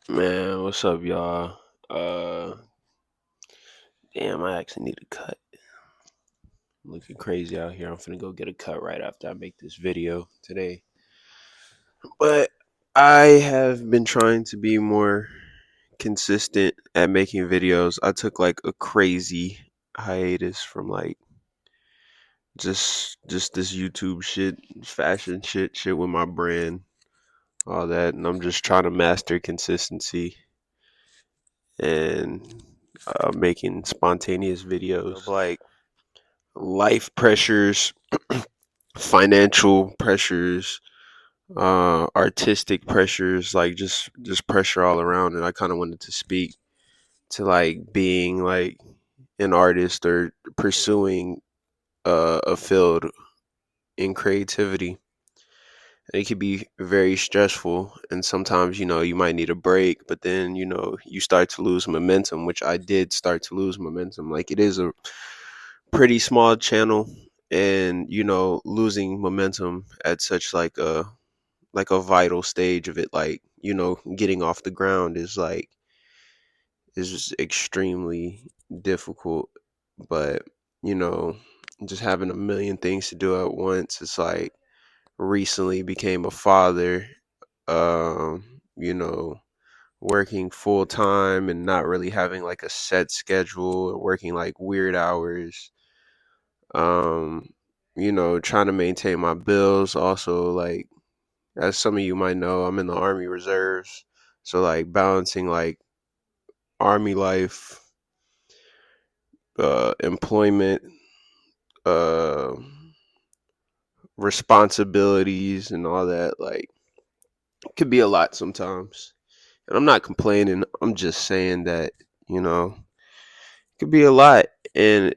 Man, what's up, y'all? Uh, damn, I actually need a cut. I'm looking crazy out here. I'm finna go get a cut right after I make this video today. But I have been trying to be more consistent at making videos. I took like a crazy hiatus from like just this YouTube shit, fashion shit with my brand, all that, and I'm just trying to master consistency and making spontaneous videos of like life pressures, financial pressures, artistic pressures, like just pressure all around. And I kind of wanted to speak to like being like an artist or pursuing a field in creativity. It could be very stressful, and sometimes you might need a break, but then you start to lose momentum, which I did start to lose momentum. Like it is a pretty small channel, and losing momentum at such like a vital stage of it, like getting off the ground is just extremely difficult. But you know just having a million things to do at once, it's like recently became a father, um you know working full time and not really having like a set schedule, or working like weird hours, um trying to maintain my bills also. Like, as some of you might know, I'm in the Army Reserves, so like balancing like army life, employment, uh responsibilities and all that, like, could be a lot sometimes. And I'm not complaining, I'm just saying that you know it could be a lot, and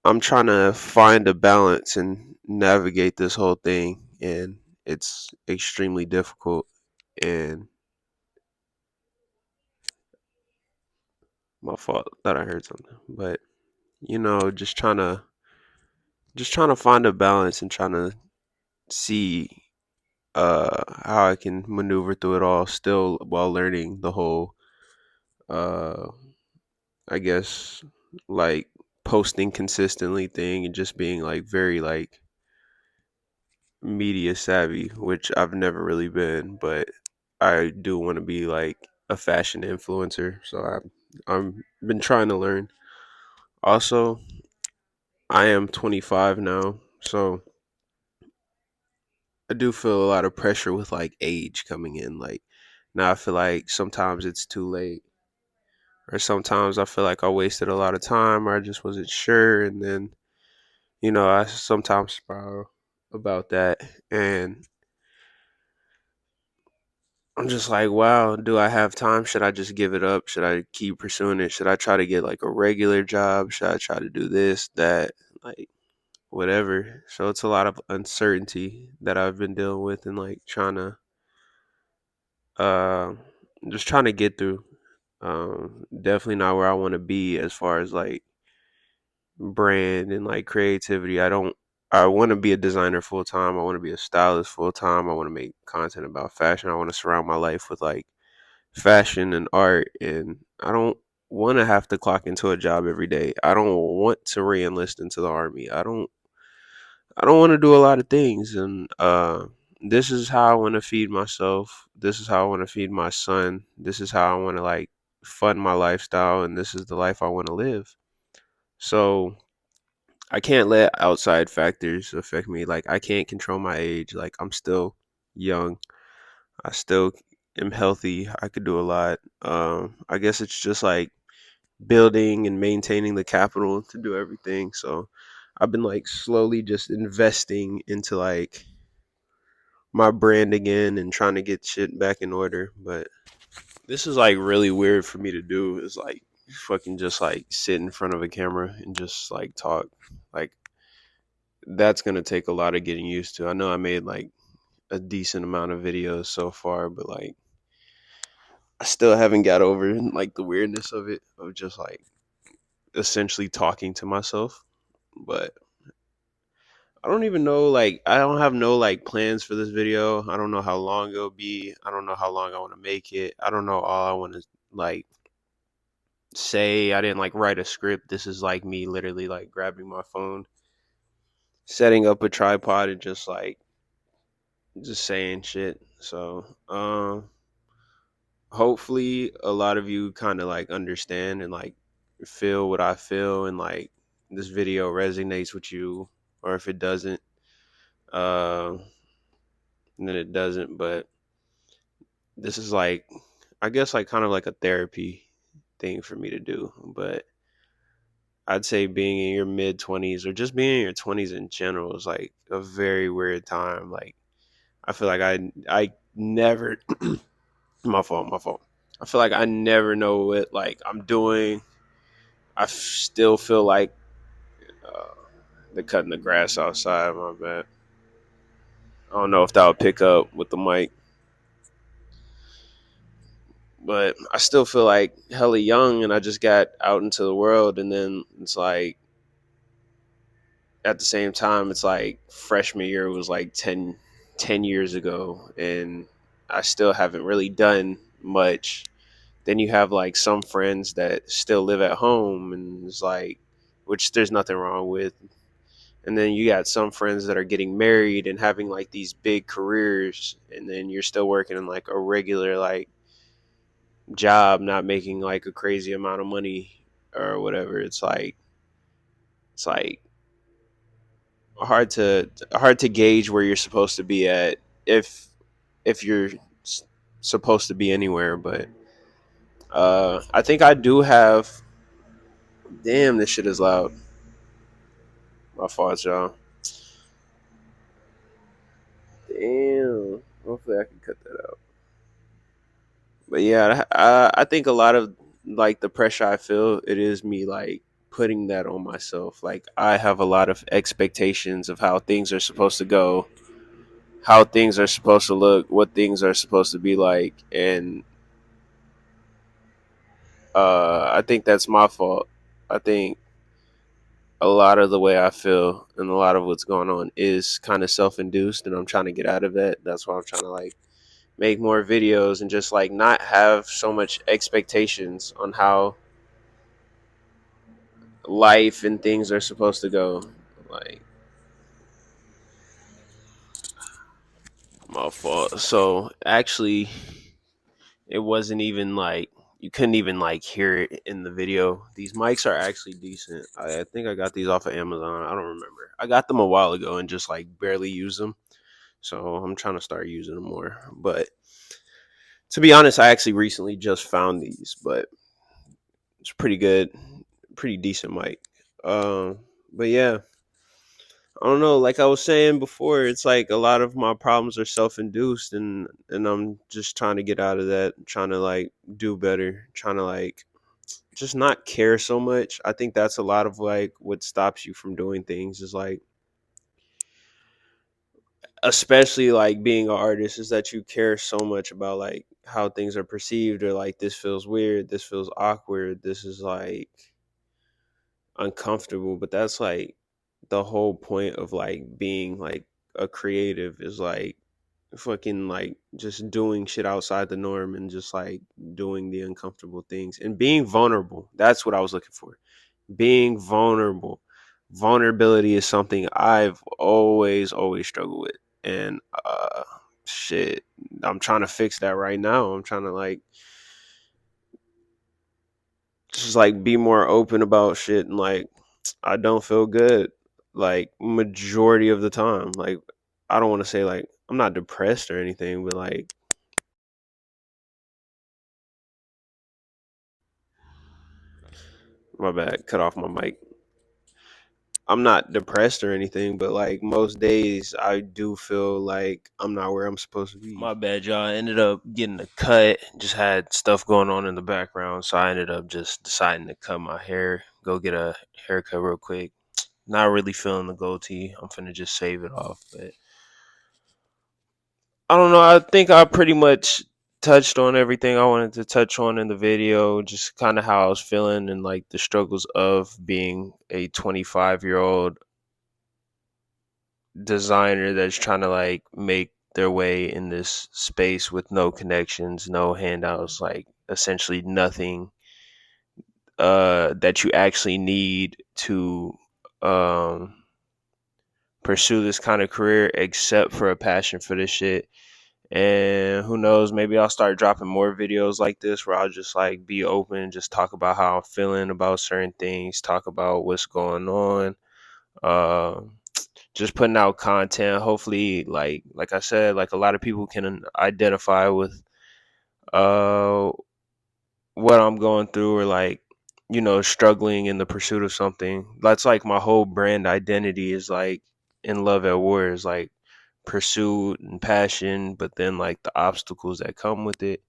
I'm trying to find a balance and navigate this whole thing, and it's extremely difficult. And my fault that I heard something, but just trying to find a balance and trying to see how I can maneuver through it all still while learning the whole uh I guess like posting consistently thing, and just being like very like media savvy, which I've never really been, but I do want to be like a fashion influencer. So I'm been trying to learn. Also, I am 25 now, so I do feel a lot of pressure with like age coming in. Like, now I feel like sometimes it's too late, or sometimes I feel like I wasted a lot of time, or I just wasn't sure, and then I sometimes spiral about that, and I'm just like, wow, do I have time? Should I just give it up? Should I keep pursuing it? Should I try to get like a regular job? Should I try to do this, that, like whatever? So it's a lot of uncertainty that I've been dealing with, and like trying to uh just trying to get through. Definitely not where I want to be as far as like brand and like creativity. I want to be a designer full time. I want to be a stylist full time. I want to make content about fashion. I want to surround my life with like fashion and art, and I don't want to have to clock into a job every day. I don't want to re-enlist into the army. I don't want to do a lot of things, and this is how I want to feed myself. This is how I want to feed my son. This is how I want to like fund my lifestyle, and this is the life I want to live. So I can't let outside factors affect me. Like, I can't control my age. Like, I'm still young. I still am healthy. I could do a lot. I guess it's just like building and maintaining the capital to do everything. So I've been like slowly just investing into like my brand again and trying to get shit back in order. But this is like really weird for me to do. Is like fucking just like sit in front of a camera and just like talk. Like, that's gonna take a lot of getting used to. I know I made like a decent amount of videos so far, but like I still haven't got over like the weirdness of it, of just like essentially talking to myself. But I don't even know, like, I don't have no like plans for this video. I don't know how long it'll be. I don't know how long I want to make it. I don't know all I want to like say. I didn't like write a script. This is like me literally like grabbing my phone, setting up a tripod, and just saying shit. So, hopefully a lot of you kind of like understand and like feel what I feel, and like this video resonates with you, or if it doesn't, uh, then it doesn't. But this is like, I guess, like kind of like a therapy thing for me to do. But I'd say being in your mid 20s, or just being in your 20s in general, is like a very weird time. Like, I feel like I never my fault. I feel like I never know what like I'm doing. I still feel like uh, they're cutting the grass outside. My bad. I don't know if that would pick up with the mic, but I still feel like hella young, and I just got out into the world, and then it's like at the same time, it's like freshman year was like 10 years ago, and I still haven't really done much. Then you have like some friends that still live at home, and it's like, which there's nothing wrong with. And then you got some friends that are getting married and having like these big careers, and then you're still working in like a regular like job, not making like a crazy amount of money or whatever. It's like hard to gauge where you're supposed to be at, if you're supposed to be anywhere. But I think I do have. Damn, this shit is loud. My fault, y'all. Damn. Hopefully, I can cut that out. But yeah, I think a lot of like the pressure I feel, it is me like putting that on myself. Like, I have a lot of expectations of how things are supposed to go, how things are supposed to look, what things are supposed to be like, and I think that's my fault. I think a lot of the way I feel and a lot of what's going on is kind of self-induced, and I'm trying to get out of that. That's why I'm trying to like make more videos and just like not have so much expectations on how life and things are supposed to go. Like, my fault. So actually, it wasn't even like, you couldn't even like hear it in the video. These mics are actually decent. I think I got these off of Amazon. I don't remember. I got them a while ago and just like barely use them. So I'm trying to start using them more. But to be honest, I actually recently just found these, but it's pretty good, pretty decent mic. Um, but yeah, I don't know. Like I was saying before, it's like a lot of my problems are self-induced, and I'm just trying to get out of that, trying to like do better, trying to like just not care so much. I think that's a lot of like what stops you from doing things, is like, especially like being an artist, is that you care so much about like how things are perceived, or like, this feels weird, this feels awkward, this is like uncomfortable. But that's like the whole point of like being like a creative, is like fucking like just doing shit outside the norm, and just like doing the uncomfortable things and being vulnerable. That's what I was looking for. Being vulnerable. Vulnerability is something I've always struggled with. And shit, I'm trying to fix that right now. I'm trying to like just like be more open about shit, and like I don't feel good like majority of the time. Like, I don't want to say like I'm not depressed or anything, but like, my bad, cut off my mic. I'm not depressed or anything, but like most days I do feel like I'm not where I'm supposed to be. My bad, y'all. I ended up getting a cut. Just had stuff going on in the background, so I ended up just deciding to cut my hair, go get a haircut real quick. Not really feeling the goatee. I'm finna just save it off, but I don't know. I think I pretty much touched on everything I wanted to touch on in the video. Just kind of how I was feeling, and like, the struggles of being a 25-year-old designer that's trying to like make their way in this space with no connections, no handouts, like essentially nothing that you actually need to um pursue this kind of career except for a passion for this shit. And who knows, maybe I'll start dropping more videos like this where I'll just like be open, just talk about how I'm feeling about certain things, talk about what's going on. Um just putting out content. Hopefully, like I said, like a lot of people can identify with uh what I'm going through, or like, struggling in the pursuit of something. That's like my whole brand identity is like in love at war, is like pursuit and passion, but then like the obstacles that come with it.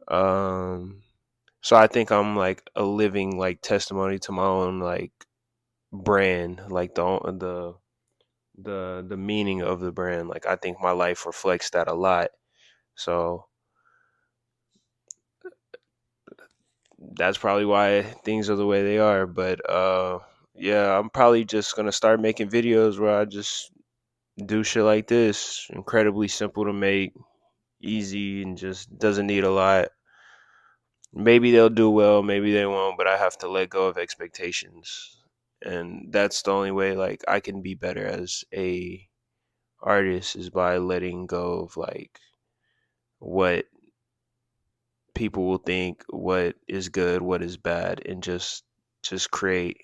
Um so I think I'm like a living like testimony to my own like brand, like the meaning of the brand. Like I think my life reflects that a lot. So that's probably why things are the way they are. But yeah, I'm probably just gonna start making videos where I just do shit like this. Incredibly simple to make, easy, and just doesn't need a lot. Maybe they'll do well, maybe they won't, but I have to let go of expectations. And that's the only way like I can be better as a artist, is by letting go of like what people will think, what is good, what is bad, and just create.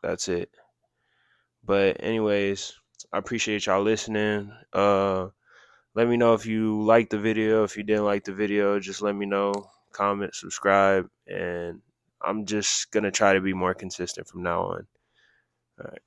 That's it. But anyways, I appreciate y'all listening. Let me know if you liked the video. If you didn't like the video, just let me know. Comment, subscribe, and I'm just gonna try to be more consistent from now on. All right.